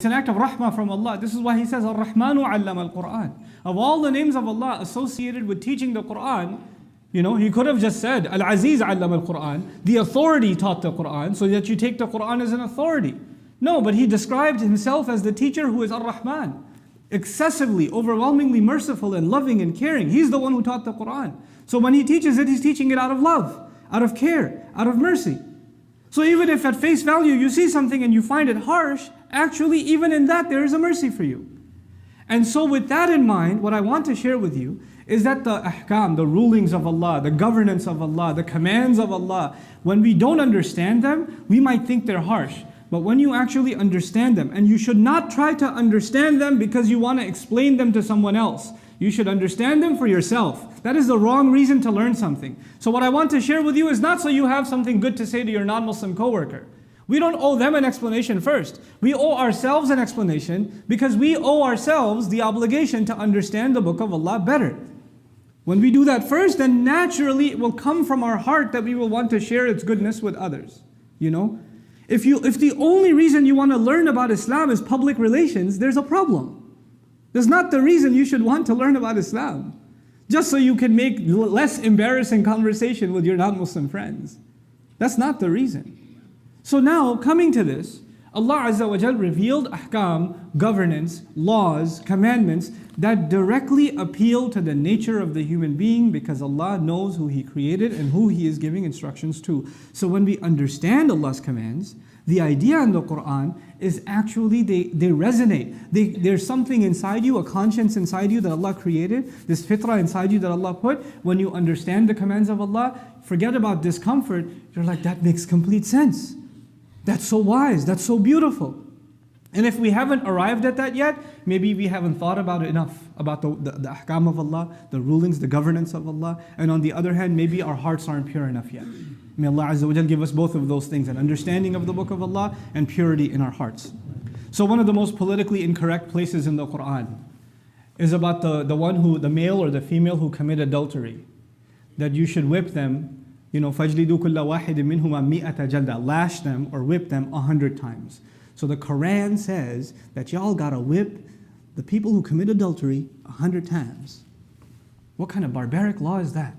It's an act of rahmah from Allah. This is why He says, Ar-Rahmanu allama al-Qur'an. Of all the names of Allah associated with teaching the Qur'an, He could have just said, Al-Aziz allama al-Qur'an, the authority taught the Qur'an, so that you take the Qur'an as an authority. No, but He described Himself as the teacher who is Ar-Rahman, excessively, overwhelmingly merciful and loving and caring. He's the one who taught the Qur'an. So when He teaches it, He's teaching it out of love, out of care, out of mercy. So even if at face value you see something and you find it harsh, actually even in that there is a mercy for you. And so with that in mind, what I want to share with you is that the ahkam, the rulings of Allah, the governance of Allah, the commands of Allah, when we don't understand them, we might think they're harsh. But when you actually understand them, and you should not try to understand them because you want to explain them to someone else. You should understand them for yourself. That is the wrong reason to learn something. So what I want to share with you is not so you have something good to say to your non-Muslim coworker. We don't owe them an explanation first. We owe ourselves an explanation because we owe ourselves the obligation to understand the book of Allah better. When we do that first, then naturally it will come from our heart that we will want to share its goodness with others. If the only reason you want to learn about Islam is public relations, there's a problem. That's not the reason you should want to learn about Islam. Just so you can make less embarrassing conversation with your non-Muslim friends. That's not the reason. So now, coming to this, Allah Azza wa Jal revealed ahkam, governance, laws, commandments that directly appeal to the nature of the human being because Allah knows who He created and who He is giving instructions to. So when we understand Allah's commands, the idea in the Qur'an is actually they resonate. There's something inside you, a conscience inside you that Allah created, this fitrah inside you that Allah put. When you understand the commands of Allah, forget about discomfort. You're like, that makes complete sense. That's so wise, that's so beautiful. And if we haven't arrived at that yet, maybe we haven't thought about it enough, about the ahkam of Allah, the rulings, the governance of Allah. And on the other hand, maybe our hearts aren't pure enough yet. May Allah Azza wa Jal give us both of those things, an understanding of the book of Allah and purity in our hearts. So one of the most politically incorrect places in the Qur'an is about the male or the female who commit adultery. That you should whip them, فَجْلِدُوا كُلَّ وَاحِدٍ مِّنْهُمَا مِئَةَ جَلْدَةٍ, lash them or whip them 100 times. So the Quran says that y'all gotta whip the people who commit adultery 100 times. What kind of barbaric law is that?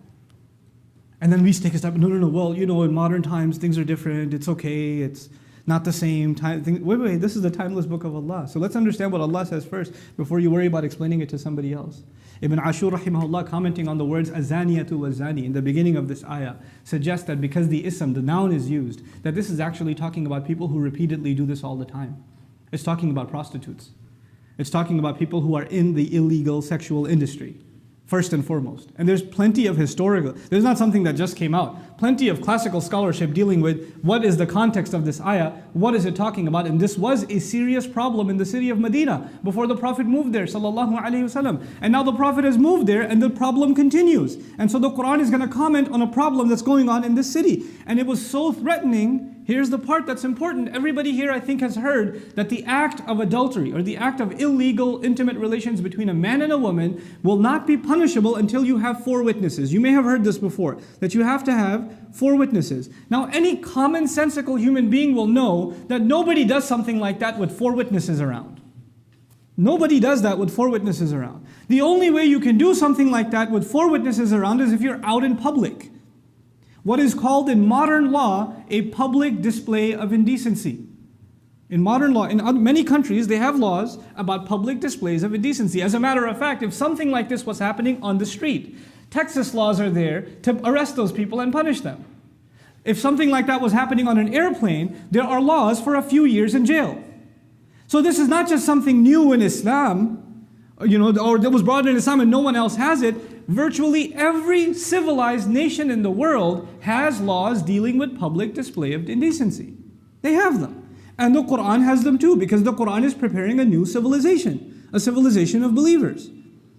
And then we take a step, no, well, in modern times things are different, it's okay, it's not the same time. Wait, this is the timeless book of Allah. So let's understand what Allah says first before you worry about explaining it to somebody else. Ibn Ashur rahimahullah, commenting on the words azaniyatu wa zani in the beginning of this ayah, suggests that because the ism, the noun is used, that this is actually talking about people who repeatedly do this all the time. It's talking about prostitutes. It's talking about people who are in the illegal sexual industry, first and foremost. And there's plenty of there's not something that just came out. Plenty of classical scholarship dealing with what is the context of this ayah, what is it talking about, and this was a serious problem in the city of Medina before the Prophet moved there, sallallahu alaihi wasallam. And now the Prophet has moved there and the problem continues. And so the Quran is going to comment on a problem that's going on in this city. And it was so threatening. Here's the part that's important. Everybody here, I think, has heard that the act of adultery or the act of illegal intimate relations between a man and a woman will not be punishable until you have 4 witnesses. You may have heard this before, that you have to have 4 witnesses. Now, any commonsensical human being will know that nobody does something like that with 4 witnesses around. Nobody does that with 4 witnesses around. The only way you can do something like that with 4 witnesses around is if you're out in public. What is called in modern law a public display of indecency. In modern law, in many countries, they have laws about public displays of indecency. As a matter of fact, if something like this was happening on the street, Texas laws are there to arrest those people and punish them. If something like that was happening on an airplane, there are laws for a few years in jail. So this is not just something new in Islam, or that was brought in Islam and no one else has it. Virtually every civilized nation in the world has laws dealing with public display of indecency. They have them. And the Quran has them too, because the Quran is preparing a new civilization, a civilization of believers.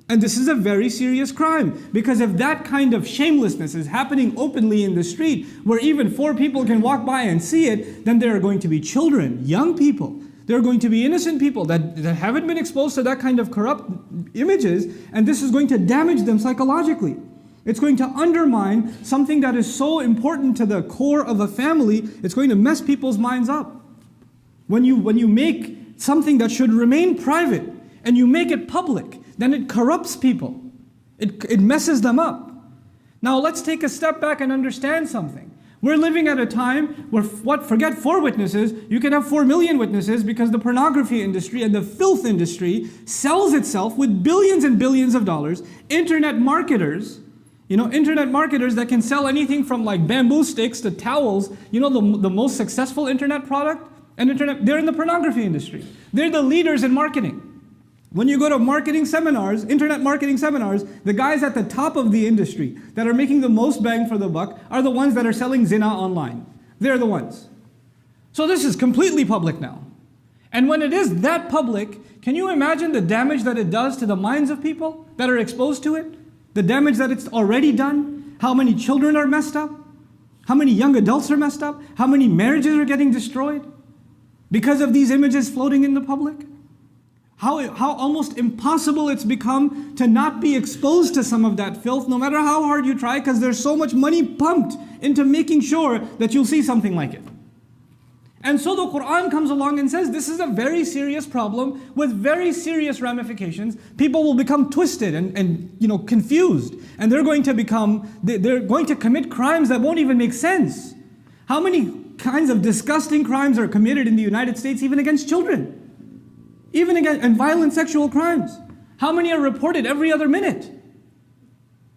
And this is a very serious crime, because if that kind of shamelessness is happening openly in the street, where even 4 people can walk by and see it, then there are going to be children, young people, there are going to be innocent people that haven't been exposed to that kind of corrupt images, and this is going to damage them psychologically. It's going to undermine something that is so important to the core of a family. It's going to mess people's minds up. When you make something that should remain private and you make it public, then it corrupts people. It messes them up. Now let's take a step back and understand something. We're living at a time where, forget 4 witnesses, you can have 4 million witnesses, because the pornography industry and the filth industry sells itself with billions and billions of dollars. Internet marketers that can sell anything from like bamboo sticks to towels. The most successful internet product, they're in the pornography industry. They're the leaders in marketing. When you go to marketing seminars, internet marketing seminars, the guys at the top of the industry that are making the most bang for the buck are the ones that are selling zina online. They're the ones. So this is completely public now. And when it is that public, can you imagine the damage that it does to the minds of people that are exposed to it? The damage that it's already done? How many children are messed up? How many young adults are messed up? How many marriages are getting destroyed because of these images floating in the public? How almost impossible it's become to not be exposed to some of that filth, no matter how hard you try, because there's so much money pumped into making sure that you'll see something like it. And so the Quran comes along and says this is a very serious problem with very serious ramifications. People will become twisted and confused, and they're going to commit crimes that won't even make sense. How many kinds of disgusting crimes are committed in the United States, even against children? And violent sexual crimes. How many are reported every other minute?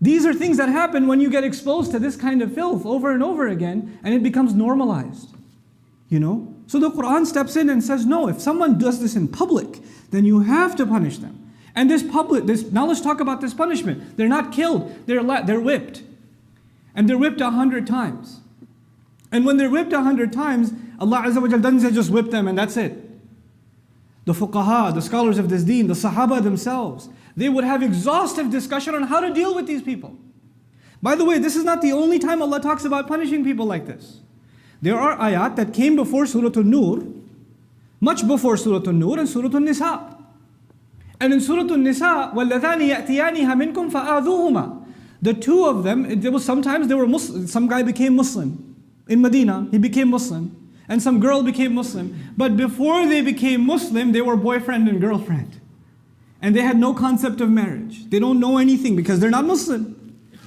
These are things that happen when you get exposed to this kind of filth over and over again, and it becomes normalized. So the Quran steps in and says, no, if someone does this in public, then you have to punish them. And now let's talk about this punishment. They're not killed, they're whipped. And they're whipped 100 times. And when they're whipped 100 times, Allah Azza wa Jal doesn't say just whip them and that's it. The fuqaha, the scholars of this deen, the sahaba themselves, they would have exhaustive discussion on how to deal with these people. By the way, this is not the only time Allah talks about punishing people like this. There are ayat that came before Surah An-Nur, much before Surah An-Nur and Surah An-Nisa. And in Surah An-Nisa, وَالَّذَانِ يَأْتِيَانِهَا مِنْكُمْ فَآذُوهُمَا. The 2 of them, sometimes they were Muslim. Some guy became Muslim. In Medina, he became Muslim. And some girl became Muslim. But before they became Muslim, they were boyfriend and girlfriend. And they had no concept of marriage. They don't know anything because they're not Muslim.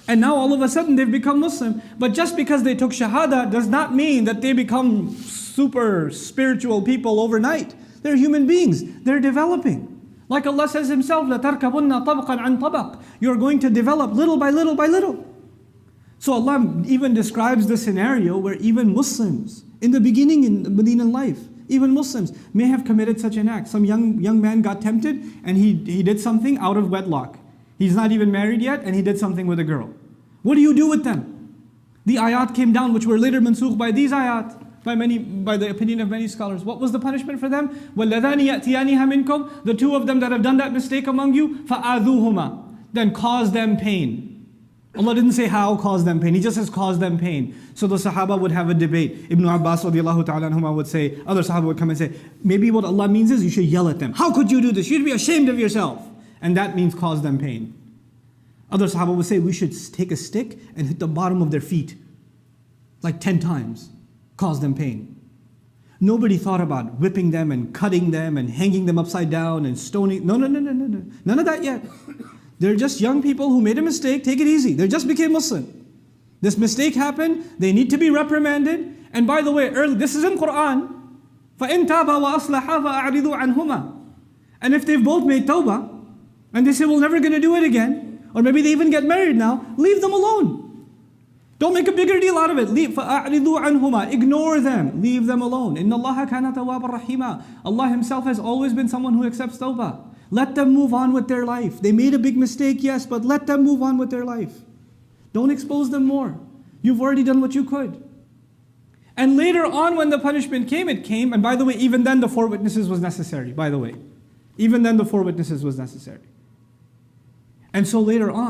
And now all of a sudden they've become Muslim. But just because they took Shahada does not mean that they become super spiritual people overnight. They're human beings. They're developing. Like Allah says Himself, لَتَرْكَبُنَّ طَبْقًا عَنْ طَبَقٍ. You're going to develop little by little by little. So Allah even describes the scenario where even Muslims, in the beginning in Medinan life, even Muslims may have committed such an act. Some young man got tempted and he did something out of wedlock. He's not even married yet and he did something with a girl. What do you do with them? The ayat came down, which were later mansukh by these ayat, by the opinion of many scholars. What was the punishment for them? وَالَّذَانِ يَأْتِيَانِهَا مِنْكُمْ. The 2 of them that have done that mistake among you, فَآذُوهُمَا. Then cause them pain. Allah didn't say how cause them pain. He just says cause them pain. So the Sahaba would have a debate. Ibn Abbas radiallahu ta'ala anhuma would say, other Sahaba would come and say, maybe what Allah means is you should yell at them. How could you do this? You should be ashamed of yourself. And that means cause them pain. Other Sahaba would say we should take a stick and hit the bottom of their feet like 10 times. Cause them pain. Nobody thought about whipping them and cutting them and hanging them upside down and stoning. No. None of that yet. They're just young people who made a mistake. Take it easy. They just became Muslim. This mistake happened. They need to be reprimanded. And by the way, this is in Quran. فَإِن تَابَا وَأَصْلَحَا فَأَعْرِضُوا عَنْهُمَا. And if they've both made tawbah, and they say, we're never going to do it again, or maybe they even get married now, leave them alone. Don't make a bigger deal out of it. فَأَعْرِضُوا عَنْهُمَا. Ignore them. Leave them alone. إِنَّ اللَّهَ كَانَ تَوَّابًا رَحِيمًا. Allah Himself has always been someone who accepts tawbah. Let them move on with their life. They made a big mistake, yes, but let them move on with their life. Don't expose them more. You've already done what you could. And later on when the punishment came, it came. And by the way, even then the 4 witnesses was necessary, by the way. Even then the 4 witnesses was necessary. And so later on,